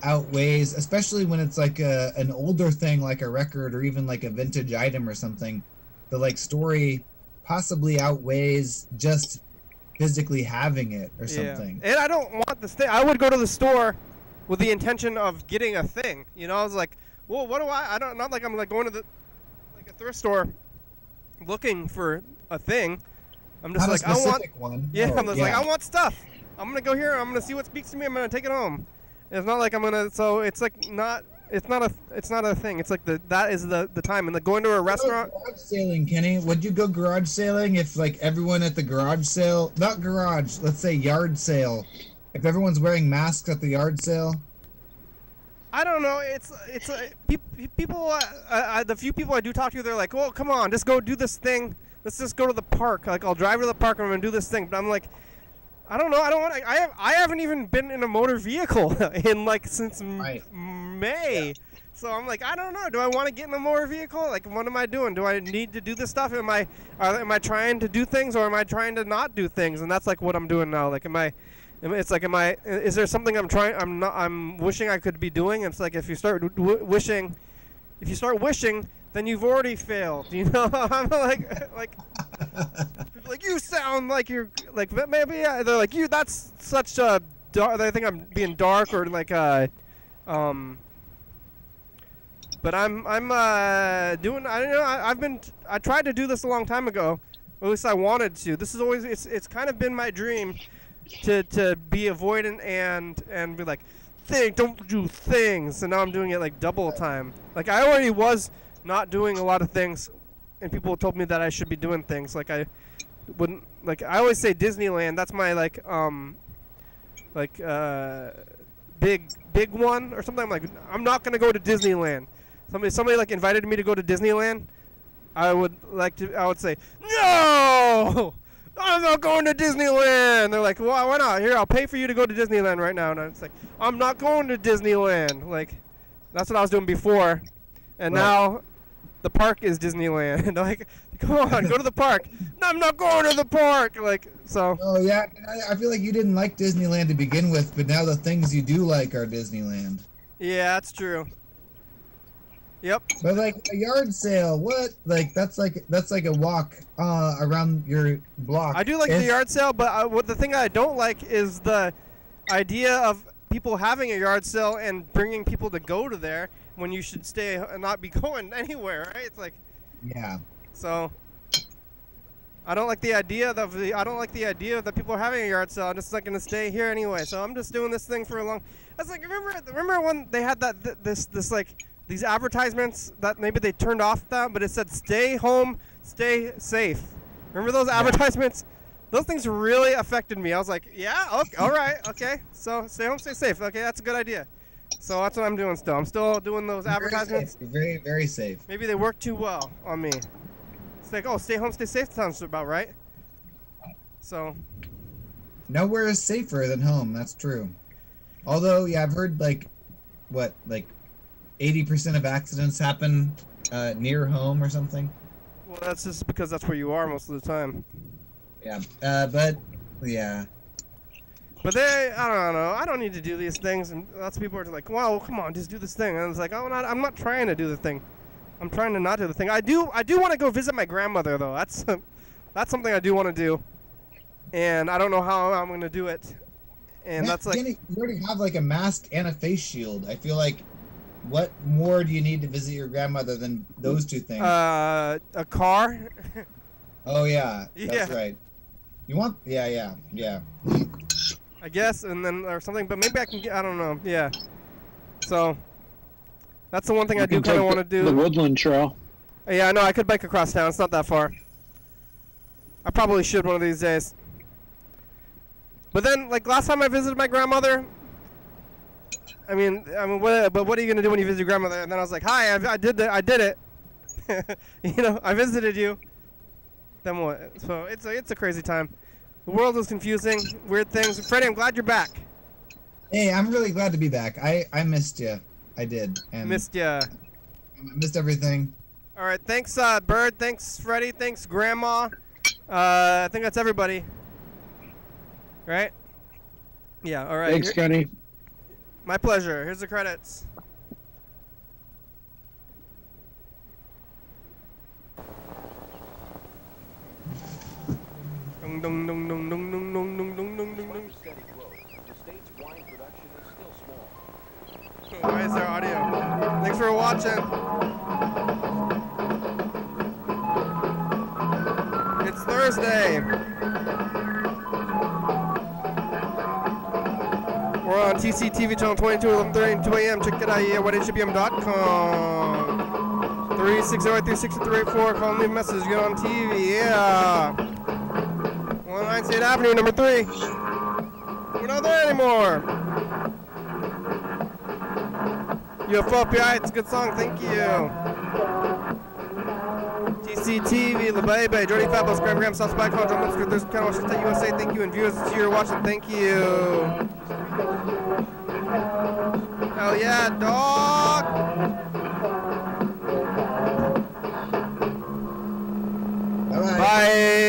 outweighs, especially when it's like an older thing like a record or even like a vintage item or something. The like story possibly outweighs just physically having it or something. And I don't want this thing. I would go to the store with the intention of getting a thing. I was like, well, what do I don't, not like I'm like going to a thrift store looking for a thing. I'm just not like, I want one. Yeah, I'm just like, I want stuff. I'm going to go here, I'm going to see what speaks to me, I'm going to take it home. It's not like I'm going to, so it's like it's not a thing. It's like that is the time. And like going to a restaurant. Garage sailing, Kenny. Would you go garage sailing if like everyone at the garage sale, not garage, let's say yard sale, if everyone's wearing masks at the yard sale? I don't know. It's people. The few people I do talk to, they're like, "Oh, come on, just go do this thing. Let's just go to the park. Like, I'll drive to the park and I'm gonna do this thing." But I'm like, I don't know. I don't want. I haven't even been in a motor vehicle in like since May. Yeah. So I'm like, I don't know. Do I want to get in a motor vehicle? Like, what am I doing? Do I need to do this stuff? Am I trying to do things, or am I trying to not do things? And that's like what I'm doing now. Like, is there something I'm wishing I could be doing? It's like, if you start wishing, then you've already failed. I'm like people like, you sound like you're like, maybe they're like, you, that's such a dark. They think I'm being dark or like but I'm doing. I don't know. I tried to do this a long time ago. Or at least I wanted to. This is always it's kind of been my dream to be avoidant and be like, don't do things. And now I'm doing it like double time. Like, I already was not doing a lot of things, and people told me that I should be doing things. Like, I wouldn't, like, I always say Disneyland. That's my big one or something. I'm like, I'm not gonna go to Disneyland. Somebody like invited me to go to Disneyland. I would say, no, I'm not going to Disneyland. They're like, well, why not? Here, I'll pay for you to go to Disneyland right now. And it's like, I'm not going to Disneyland. Like, that's what I was doing before. And now the park is Disneyland. And like, come on, go to the park. No, I'm not going to the park. Like, so. Oh, yeah. I feel like you didn't like Disneyland to begin with, but now the things you do like are Disneyland. Yeah, that's true. Yep. But like a yard sale, what? Like that's like a walk around your block. I do like the yard sale, but the thing I don't like is the idea of people having a yard sale and bringing people to go to there when you should stay and not be going anywhere, right? It's like, yeah. So I don't like the idea that people are having a yard sale. I'm just not gonna stay here anyway. So I'm just doing this thing for a long. I was like, remember when they had this like. These advertisements that maybe they turned off that, but it said "Stay home, stay safe." Remember those advertisements? Those things really affected me. I was like, yeah, okay, all right, okay. So stay home, stay safe. Okay, that's a good idea. So that's what I'm doing still. I'm still doing those advertisements. Very, very safe. Maybe they work too well on me. It's like, oh, stay home, stay safe sounds about right. So. Nowhere is safer than home. That's true. Although, yeah, I've heard like 80% of accidents happen near home or something. Well, that's just because that's where you are most of the time. Yeah, but yeah. But I don't know. I don't need to do these things, and lots of people are like, "Well, come on, just do this thing." And it's like, "Oh, I'm not trying to do the thing. I'm trying to not do the thing." I do want to go visit my grandmother though. That's something I do want to do, and I don't know how I'm going to do it. And that's like you already have like a mask and a face shield. I feel like, what more do you need to visit your grandmother than those two things? A car. Oh yeah, that's right. You want? Yeah. I guess, and then or something, but maybe I can get. I don't know. Yeah. So that's the one thing I do kind of want to do. The Woodland Trail. Yeah, I know. I could bike across town. It's not that far. I probably should one of these days. But then, like last time I visited my grandmother, I mean, what are you gonna do when you visit your grandmother? And then I was like, "Hi, I did it. You know, I visited you." Then what? So it's a crazy time. The world is confusing, weird things. Freddy, I'm glad you're back. Hey, I'm really glad to be back. I missed you. I did. And missed ya. I missed everything. All right, thanks, Berd. Thanks, Freddy. Thanks, Grandma. I think that's everybody. Right? Yeah. All right. Thanks, Kenny. My pleasure. Here's the credits. Dong dong dong dong dong dong dong dong dong dong dong. Why is there audio? Thanks for watching. It's Thursday. We're on TCTV channel 22, 11:30 2 a.m. Check it out here, YDHWM.com. 360-363-84. Call and leave a message. Get on TV. Yeah. 109 State Avenue, number 3. We're not there anymore. UFOPI, it's a good song. Thank you. TCTV, La Bebe, Jordy Fabulous, Graham, South Spy, College, Thurston County, Washington, USA. Thank you. And viewers that you're watching, thank you. Hell yeah, dog. All right. Bye.